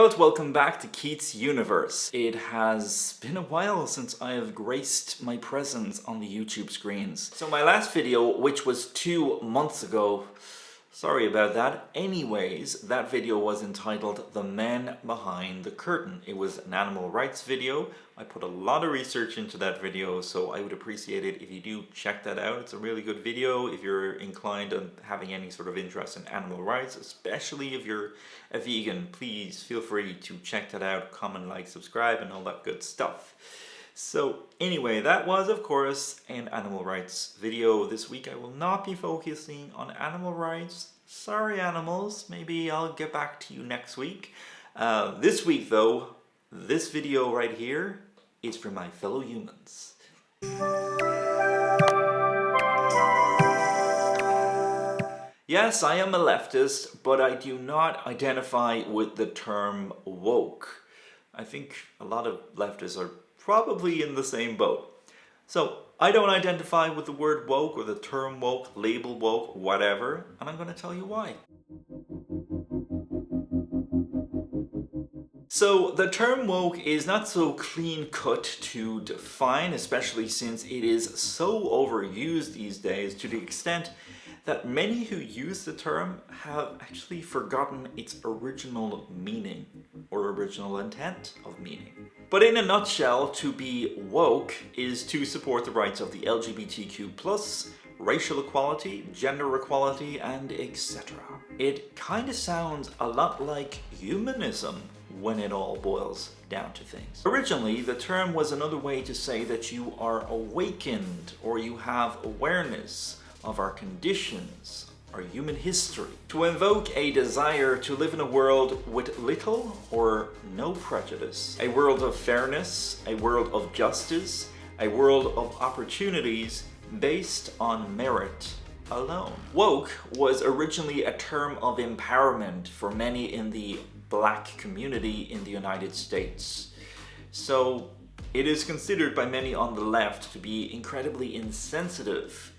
world, welcome back to Keith's Universe. It has been a while since I have graced my presence on the YouTube screens. So my last video, which was 2 months ago, sorry about that. Anyways, that video was entitled The Man Behind the Curtain. It was an animal rights video. I put a lot of research into that video, so I would appreciate it if you do check that out. It's a really good video if you're inclined on having any sort of interest in animal rights, especially if you're a vegan. Please feel free to check that out, comment, like, subscribe, and all that good stuff. So anyway, that was of course an animal rights video. This week I will not be focusing on animal rights. Sorry animals, maybe I'll get back to you next week. This week though, this video right here is for my fellow humans. Yes, I am a leftist, but I do not identify with the term woke. I think a lot of leftists are probably in the same boat. So I don't identify with the word woke or the term woke, label woke, whatever, and I'm going to tell you why. So the term woke is not so clean cut to define, especially since it is so overused these days to the extent that many who use the term have actually forgotten its original meaning or original intent of meaning. But in a nutshell, to be woke is to support the rights of the LGBTQ+, racial equality, gender equality, and etc. It kind of sounds a lot like humanism when it all boils down to things. Originally, the term was another way to say that you are awakened or you have awareness of our conditions, our human history, to invoke a desire to live in a world with little or no prejudice, a world of fairness, a world of justice, a world of opportunities based on merit alone. Woke was originally a term of empowerment for many in the Black community in the United States. So it is considered by many on the left to be incredibly insensitive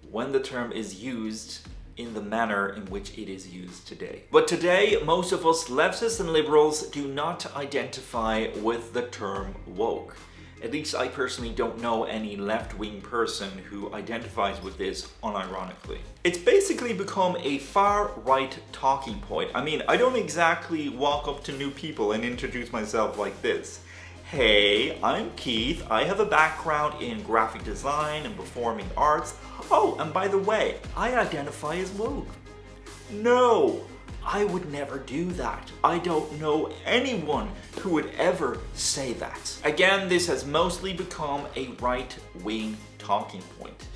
when the term is used in the manner in which it is used today. But today, most of us leftists and liberals do not identify with the term woke. At least I personally don't know any left-wing person who identifies with this unironically. It's basically become a far-right talking point. I mean, I don't exactly walk up to new people and introduce myself like this. Hey, I'm Keith. I have a background in graphic design and performing arts. Oh, and by the way, I identify as woke. No, I would never do that. I don't know anyone who would ever say that. Again, this has mostly become a right-wing talking point.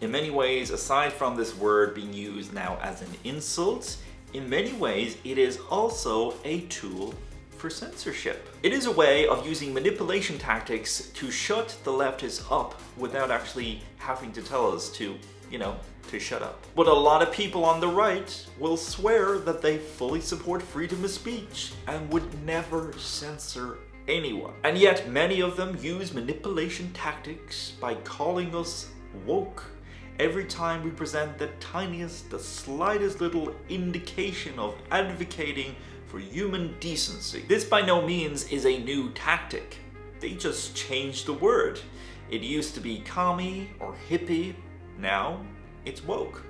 In many ways, aside from this word being used now as an insult, in many ways it is also a tool for censorship. It is a way of using manipulation tactics to shut the leftists up without actually having to tell us to, to shut up. But a lot of people on the right will swear that they fully support freedom of speech and would never censor anyone. And yet many of them use manipulation tactics by calling us woke every time we present the tiniest, the slightest little indication of advocating for human decency. This by no means is a new tactic. They just changed the word. It used to be commie or hippie. Now it's woke.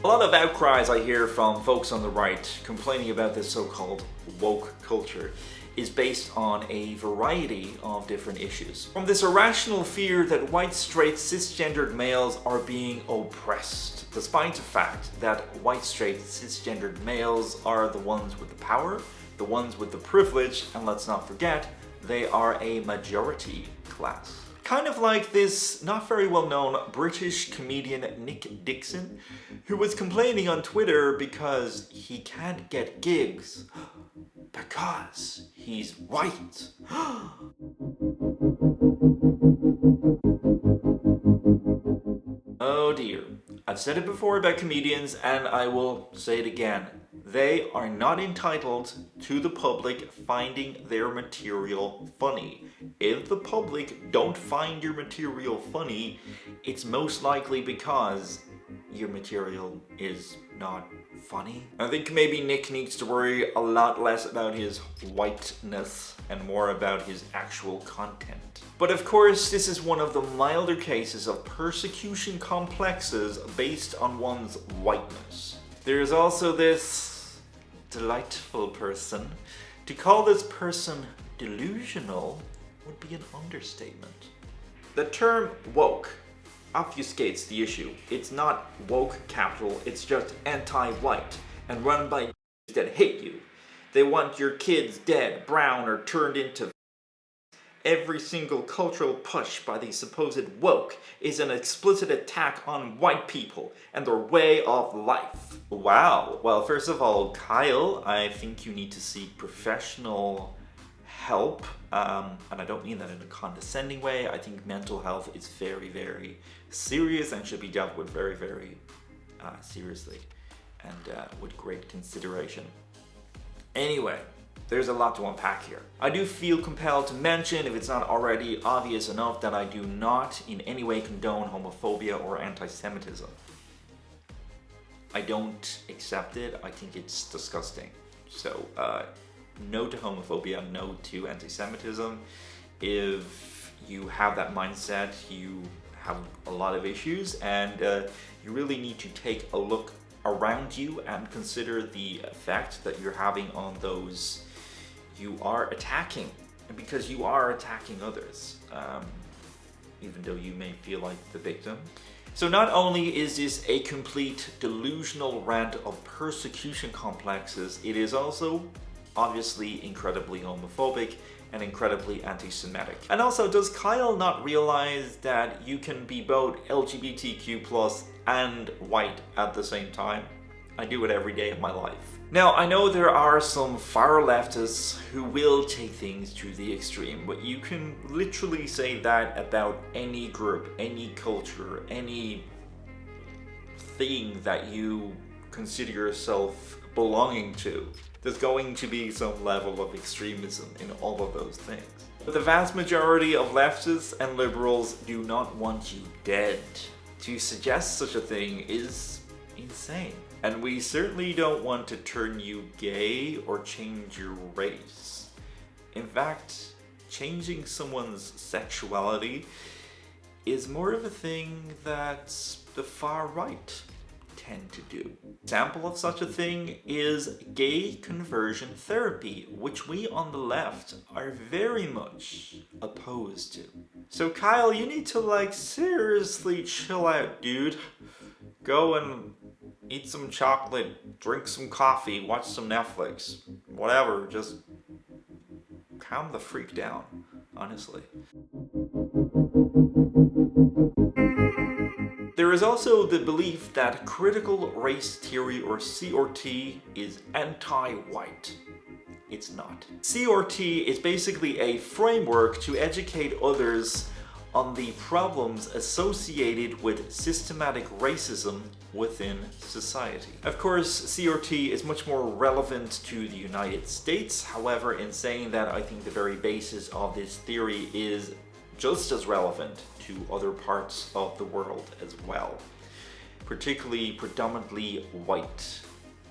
A lot of outcries I hear from folks on the right complaining about this so-called woke culture is based on a variety of different issues. From this irrational fear that white, straight, cisgendered males are being oppressed, despite the fact that white, straight, cisgendered males are the ones with the power, the ones with the privilege, and let's not forget, they are a majority class. Kind of like this not very well-known British comedian Nick Dickson, who was complaining on Twitter because he can't get gigs because he's white. Oh dear. I've said it before about comedians and I will say it again. They are not entitled to the public finding their material funny. If the public don't find your material funny, it's most likely because your material is not funny. I think maybe Nick needs to worry a lot less about his whiteness and more about his actual content. But of course, this is one of the milder cases of persecution complexes based on one's whiteness. There's also this delightful person. To call this person delusional would be an understatement. The term woke obfuscates the issue. It's not woke capital, it's just anti-white and run by that hate you. They want your kids dead, brown, or turned into. Every single cultural push by the supposed woke is an explicit attack on white people and their way of life. Wow. Well, first of all, Kyle, I think you need to seek professional help. And I don't mean that in a condescending way. I think mental health is very, very serious and should be dealt with very, very seriously and with great consideration. Anyway, there's a lot to unpack here. I do feel compelled to mention, if it's not already obvious enough, that I do not in any way condone homophobia or anti-Semitism. I don't accept it. I think it's disgusting. So, no to homophobia, no to anti-Semitism. If you have that mindset, you have a lot of issues, and you really need to take a look around you and consider the effect that you're having on those you are attacking, and because you are attacking others, even though you may feel like the victim. So not only is this a complete delusional rant of persecution complexes, it is also obviously incredibly homophobic and incredibly anti-Semitic. And also, does Kyle not realize that you can be both LGBTQ+ and white at the same time? I do it every day of my life. Now, I know there are some far leftists who will take things to the extreme, but you can literally say that about any group, any culture, any thing that you consider yourself belonging to. There's going to be some level of extremism in all of those things. But the vast majority of leftists and liberals do not want you dead. To suggest such a thing is insane. And we certainly don't want to turn you gay or change your race. In fact, changing someone's sexuality is more of a thing that the far right tend to do. Example of such a thing is gay conversion therapy, which we on the left are very much opposed to. So Kyle, you need to seriously chill out, dude. Go and eat some chocolate, drink some coffee, watch some Netflix, whatever, just calm the freak down, honestly. There is also the belief that critical race theory, or CRT, is anti-white. It's not. CRT is basically a framework to educate others on the problems associated with systematic racism within society. Of course, CRT is much more relevant to the United States. However, in saying that, I think the very basis of this theory is just as relevant to other parts of the world as well, particularly predominantly white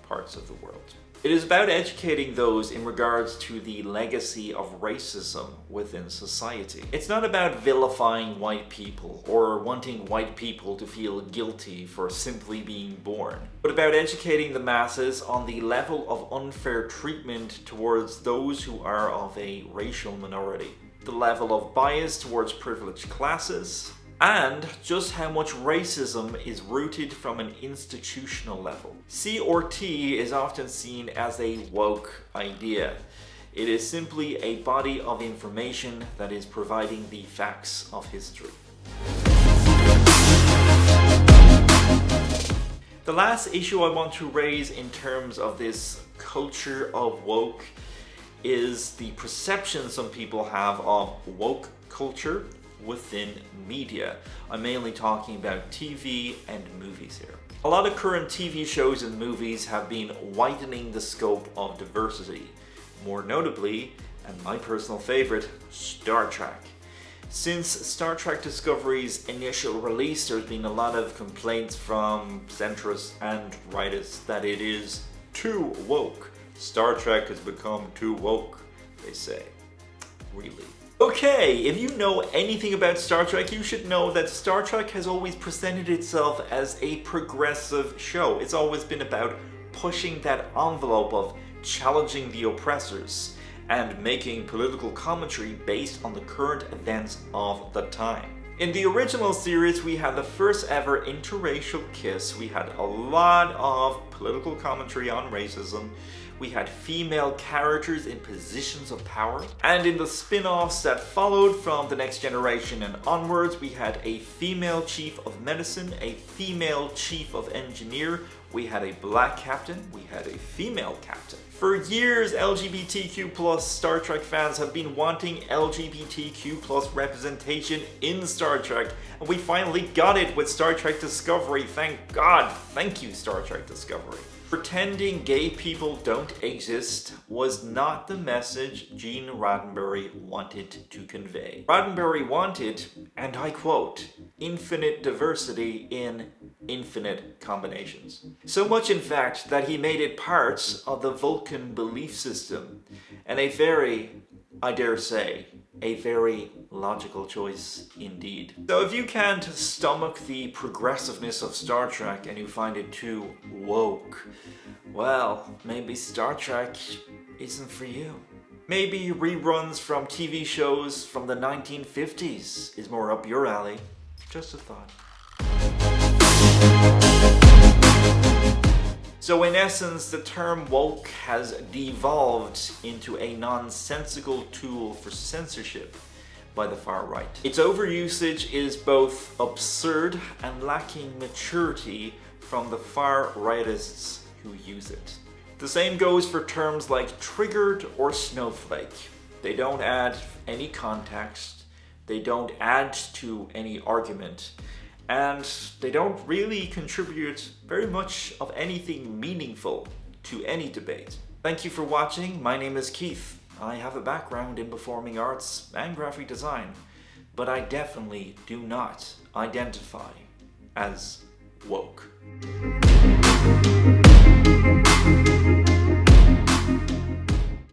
parts of the world. It is about educating those in regards to the legacy of racism within society. It's not about vilifying white people or wanting white people to feel guilty for simply being born, but about educating the masses on the level of unfair treatment towards those who are of a racial minority, the level of bias towards privileged classes, and just how much racism is rooted from an institutional level. CRT is often seen as a woke idea. It is simply a body of information that is providing the facts of history. The last issue I want to raise in terms of this culture of woke is the perception some people have of woke culture within media. I'm mainly talking about TV and movies here. A lot of current TV shows and movies have been widening the scope of diversity. More notably, and my personal favorite, Star Trek. Since Star Trek Discovery's initial release, there's been a lot of complaints from centrists and rightists that it is too woke. Star Trek has become too woke, they say. Really? Okay, if you know anything about Star Trek, you should know that Star Trek has always presented itself as a progressive show. It's always been about pushing that envelope of challenging the oppressors and making political commentary based on the current events of the time. In the original series, we had the first ever interracial kiss. We had a lot of political commentary on racism. We had female characters in positions of power. And in the spin-offs that followed from The Next Generation and onwards, we had a female chief of medicine, a female chief of engineer, we had a black captain, we had a female captain. For years, LGBTQ+ Star Trek fans have been wanting LGBTQ+ representation in Star Trek, and we finally got it with Star Trek Discovery. Thank God. Thank you, Star Trek Discovery. Pretending gay people don't exist was not the message Gene Roddenberry wanted to convey. Roddenberry wanted, and I quote, infinite diversity in infinite combinations. So much in fact that he made it part of the Vulcan belief system, and a very, I dare say, a very logical choice indeed. So if you can't stomach the progressiveness of Star Trek and you find it too woke, well, maybe Star Trek isn't for you. Maybe reruns from TV shows from the 1950s is more up your alley. Just a thought. So in essence, the term woke has devolved into a nonsensical tool for censorship by the far right. Its overusage is both absurd and lacking maturity from the far rightists who use it. The same goes for terms like triggered or snowflake. They don't add any context, they don't add to any argument, and they don't really contribute very much of anything meaningful to any debate. Thank you for watching. My name is Keith. I have a background in performing arts and graphic design, but I definitely do not identify as woke.